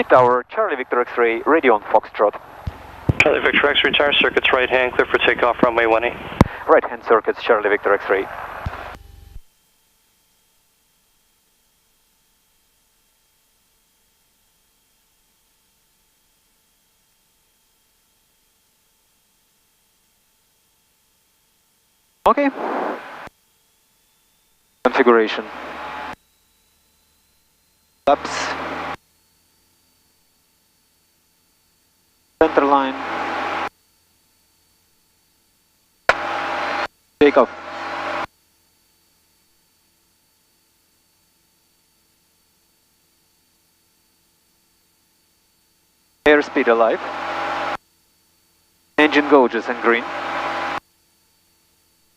Pitt Tower, Charlie Victor X-ray, radio on Foxtrot. Charlie Victor X-ray, tire circuits right hand, clear for takeoff, runway 18. Right hand circuits, Charlie Victor X-ray. Okay. Configuration. Laps. Center line. Takeoff. Airspeed alive. Engine gauges and green.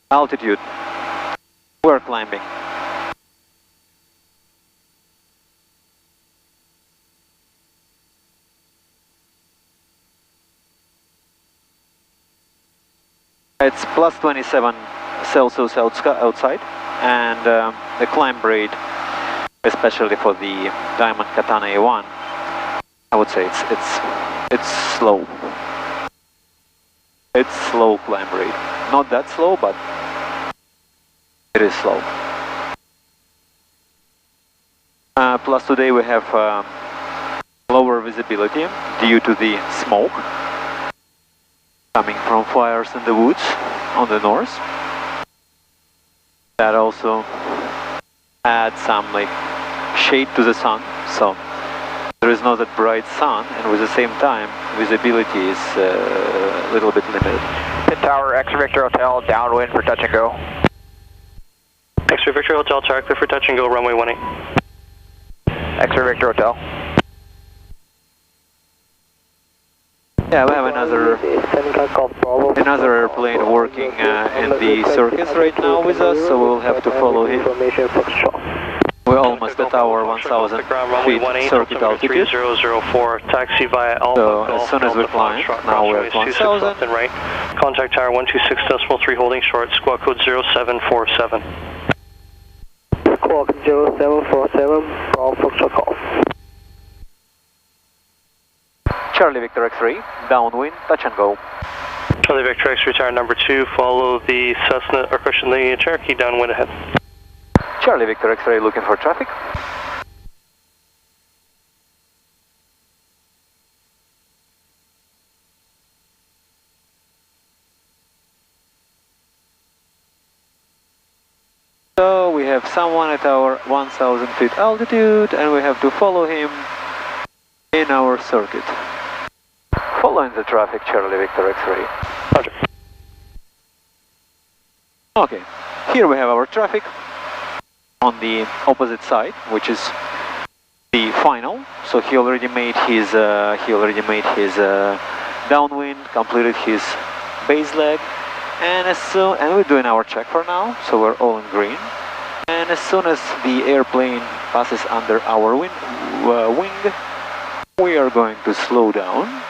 Altitude. We're climbing. It's plus 27 Celsius outside, and the climb rate, especially for the Diamond Katana A1, I would say it's slow. It's slow climb rate. Not that slow, but it is slow. Plus today we have lower visibility due to the smoke coming from fires in the woods on the north. That also adds some like shade to the sun, so there is not that bright sun, and with the same time visibility is a little bit limited. Pitt Tower, X-ray Victor Hotel, downwind for touch and go. X-ray Victor Hotel, tire clear for touch and go, runway 18. X-ray Victor Hotel. Yeah, we have another airplane working in the circus right now with us, so we'll have to follow him. We're almost at our 1,000 feet circuit altitude. 3004, taxi via Alpha. So as soon as we climb, now we're at 1,000. Right. Contact tower 126.3 holding short, squawk code 0747. Squawk 0747 from Foxtrot call. Charlie Victor X-ray, downwind, touch and go. Charlie Victor X-ray, tower number 2, follow the Cessna, or question the Cherokee downwind ahead. Charlie Victor X-ray looking for traffic. So we have someone at our 1,000 feet altitude, and we have to follow him in our circuit. Following the traffic, Charlie Victor X-ray. Roger. Okay, here we have our traffic on the opposite side, which is the final. So he already made his downwind, completed his base leg, and we're doing our check for now. So we're all in green. And as soon as the airplane passes under our wing, we are going to slow down.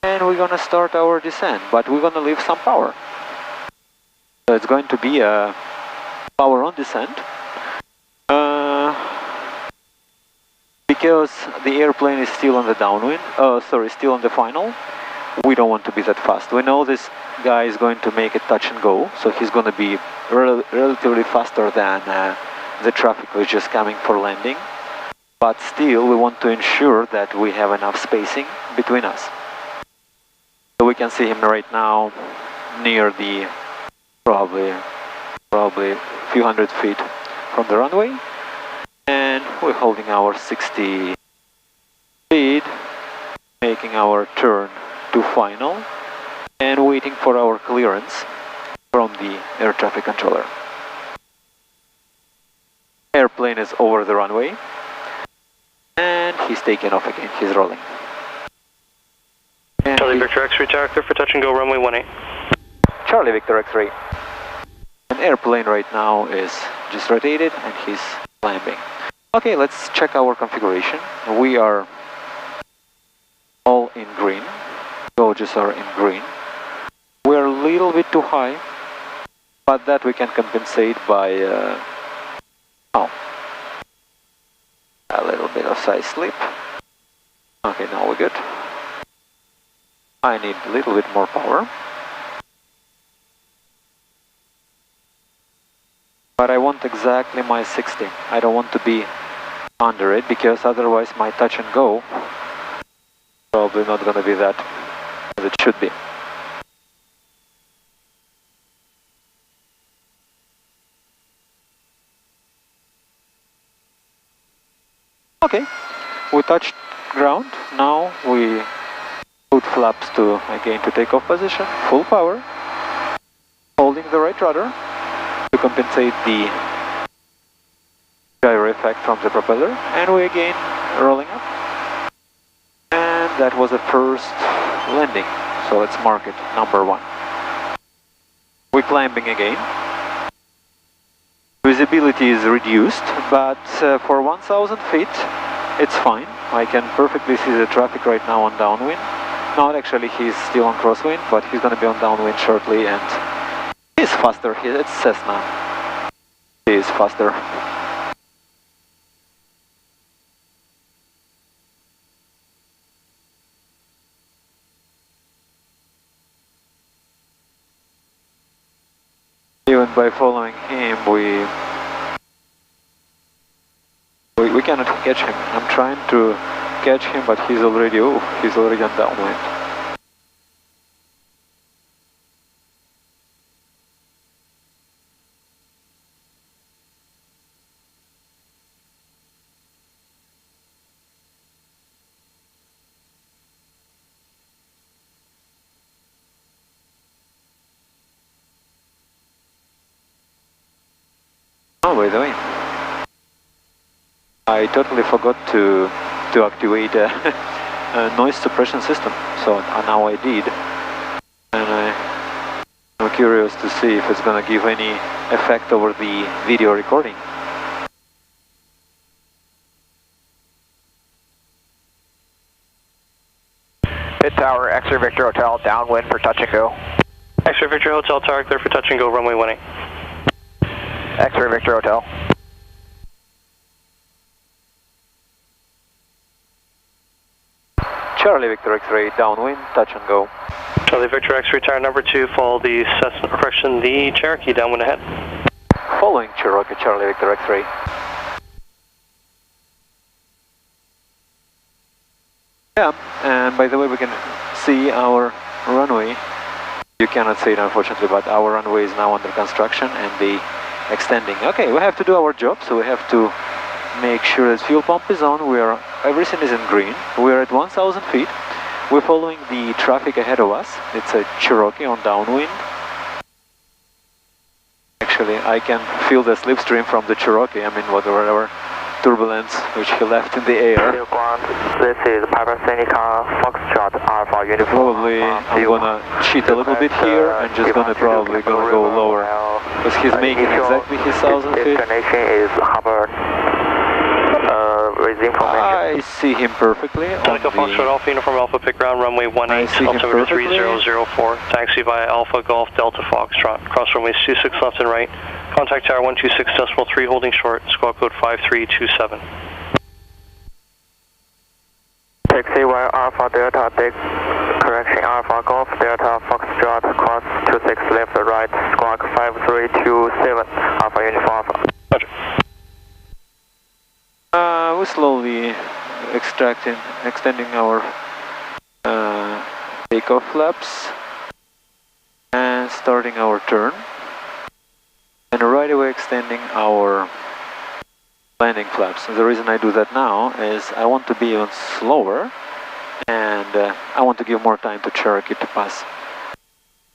And we're gonna start our descent, but we're gonna leave some power. So it's going to be a power on descent. Because the airplane is still on the downwind, still on the final, we don't want to be that fast. We know this guy is going to make a touch and go, so he's going to be relatively faster than the traffic which is coming for landing. But still, we want to ensure that we have enough spacing between us. So we can see him right now near the probably a few hundred feet from the runway. And we're holding our 60 speed, making our turn to final, and waiting for our clearance from the air traffic controller. Airplane is over the runway, and he's taking off again, he's rolling. And Charlie Victor X-ray, tower clear for touch and go, runway 18. Charlie Victor X-ray. An airplane right now is just rotated and he's climbing. Okay, let's check our configuration. We are all in green. Gauges are in green. We're a little bit too high, but that we can compensate by a little bit of side slip. Okay, now we're good. I need a little bit more power. But I want exactly my 60. I don't want to be under it, because otherwise my touch and go probably not going to be that as it should be. Okay, we touched ground. Now we put flaps to again to take off position, full power, holding the right rudder to compensate the gyro effect from the propeller, and we again rolling up. And that was the first landing, so let's mark it number 1. We're climbing again. Visibility is reduced, but for 1000 feet it's fine. I can perfectly see the traffic right now on downwind. Not actually, he's still on crosswind, but he's going to be on downwind shortly, and he's faster. It's Cessna. He is faster. Even by following him, we cannot catch him. I'm trying to catch him, but he's already on downwind. Oh, by the way, I totally forgot to activate a noise suppression system, so now I did, and I'm curious to see if it's going to give any effect over the video recording. Pitt Tower, X-ray Victor Hotel, downwind for touch and go. X-ray Victor Hotel Tower, clear for touch and go, runway 18. X-ray Victor Hotel. Charlie Victor X-ray, downwind, touch and go. Charlie Victor X-ray, tower number 2, follow the Cessna, correction, the Cherokee, downwind ahead. Following Cherokee, Charlie Victor X-ray. Yeah, and by the way, we can see our runway. You cannot see it, unfortunately, but our runway is now under construction and the extending. Okay, we have to do our job, so we have to make sure that fuel pump is on. Everything is in green. We are at 1000 feet. We're following the traffic ahead of us. It's a Cherokee on downwind. Actually, I can feel the slipstream from the Cherokee. I mean, whatever turbulence which he left in the air. This is Piper Seneca Foxtrot Alpha Uniform. Probably I'm gonna cheat a little bit here and just probably gonna go lower, because he's making exactly his 1000 feet. Destination is Hubbard. I see him perfectly. Delta Foxtrot Alpha Uniform Alpha, pick ground runway 18, altimeter 3004, taxi via Alpha Golf Delta Foxtrot, cross runways 26 left and right, contact tower 126.3 holding short, squawk code 5327. Taxi via Alpha Delta, correction Alpha Golf Delta Foxtrot, cross 26 left and right, squawk 5327, Alpha Uniform Alpha. Roger. We're slowly extending our takeoff flaps and starting our turn, and right away extending our landing flaps. And the reason I do that now is I want to be even slower, and I want to give more time to Cherokee to pass.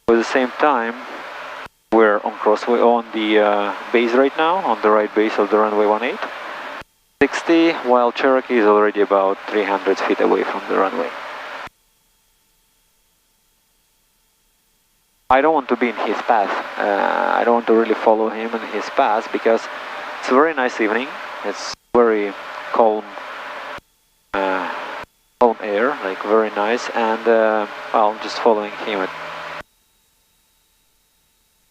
At the same time, we're on crossway on the base right now, on the right base of the runway 18. 60, while Cherokee is already about 300 feet away from the runway. I don't want to be in his path. I don't want to really follow him in his path, because it's a very nice evening. It's very calm, calm air, like very nice, and well, just following him, it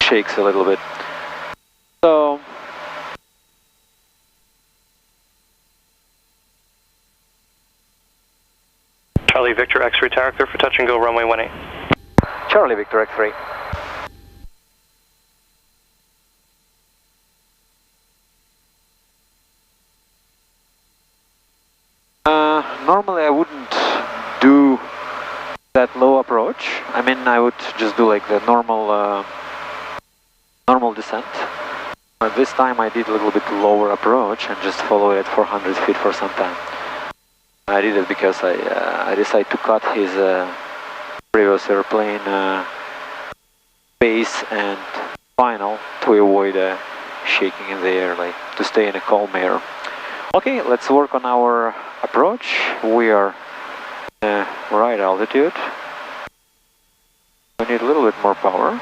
shakes a little bit. So Charlie Victor X-ray tower clear for touch and go runway 18. Charlie Victor X-ray. Normally I wouldn't do that low approach. I mean, I would just do like the normal normal descent. But this time I did a little bit lower approach and just follow it at 400 feet for some time. I did it because I decided to cut his previous airplane base and final to avoid shaking in the air, like to stay in a calm air. Okay, let's work on our approach. We are right altitude. We need a little bit more power.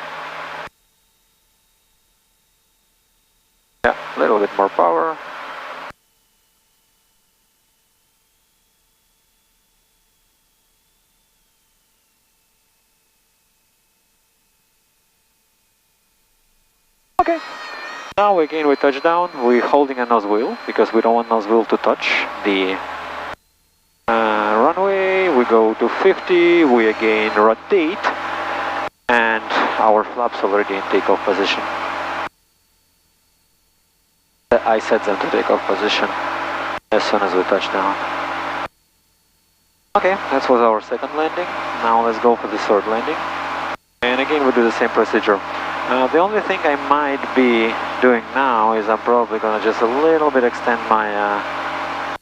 Yeah, a little bit more power. Okay. Now again we touch down. We're holding a nose wheel because we don't want nose wheel to touch the runway. We go to 50. We again rotate, and our flaps already in takeoff position. I set them to takeoff position as soon as we touch down. Okay, that was our second landing. Now let's go for the third landing. And again we do the same procedure. The only thing I might be doing now is I'm probably gonna just a little bit extend my, I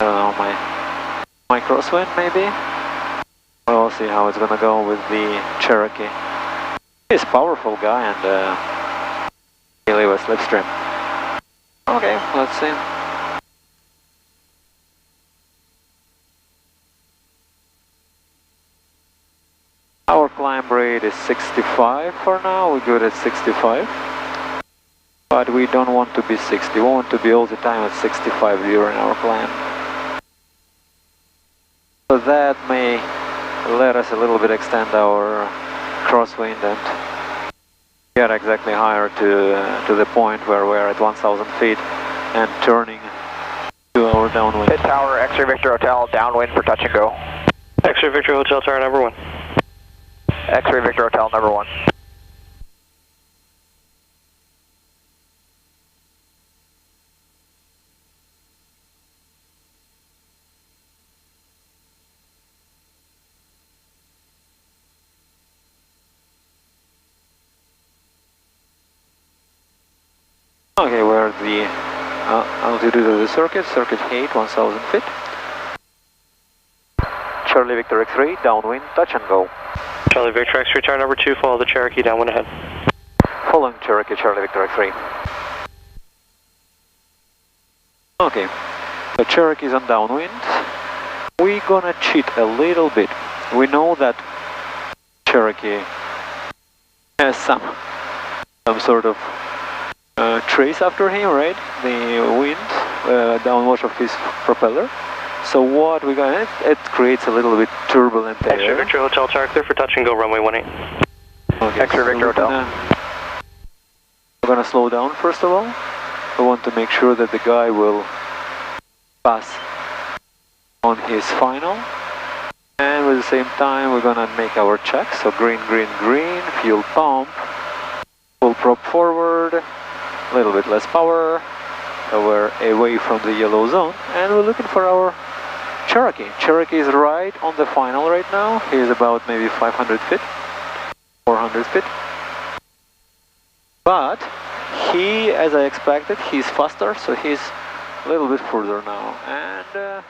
don't know, my crosswind maybe. We'll see how it's gonna go with the Cherokee. He's a powerful guy and he leave a slipstream. Okay, let's see. Our climb rate is 65 for now. We're good at 65. But we don't want to be 60. We want to be all the time at 65 during our climb. So that may let us a little bit extend our crosswind and get exactly higher to the point where we're at 1,000 feet and turning to our downwind. Pitt Tower, X-ray Victor Hotel, downwind for touch and go. X-ray Victor Hotel Tower number 1. X-ray Victor Hotel number 1. Okay, we're at the altitude of the circuit 8, 1,000 feet. Charlie Victor X-ray, downwind, touch and go. Charlie Victor X-ray tower number 2, follow the Cherokee downwind ahead. Following Cherokee, Charlie Victor X-ray. Okay, the Cherokee's on downwind. We're gonna cheat a little bit. We know that Cherokee has some sort of trace after him, right? The wind, downwash of his propeller. So what we're gonna, it creates a little bit turbulent air. X-ray Victor Hotel tower clear for touch and go runway 18. Okay, X-ray Victor Hotel. We're gonna slow down first of all. We want to make sure that the guy will pass on his final. And at the same time we're gonna make our check. So green, green, green, fuel pump, full prop forward, a little bit less power. So we're away from the yellow zone and we're looking for our Cherokee. Cherokee is right on the final right now. He's about maybe 500 feet, 400 feet. But he, as I expected, he's faster, so he's a little bit further now. And